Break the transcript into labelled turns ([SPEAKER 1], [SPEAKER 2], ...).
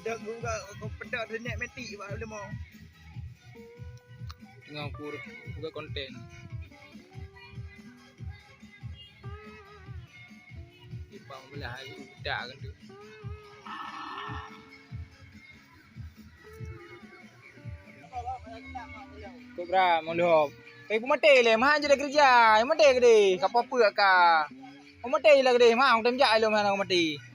[SPEAKER 1] pedak juga pedak renek mati pak boleh mau.
[SPEAKER 2] Tengah aku buka konten. Ipang belah hari pedak kan tu. Kau berapa mau lihat? Kau pun mati le, mah je dah kerja. Yang mati ke deh? Kau apa ke kah? Kau mati lah ke deh? Mah aku temjak lo mana kau mati.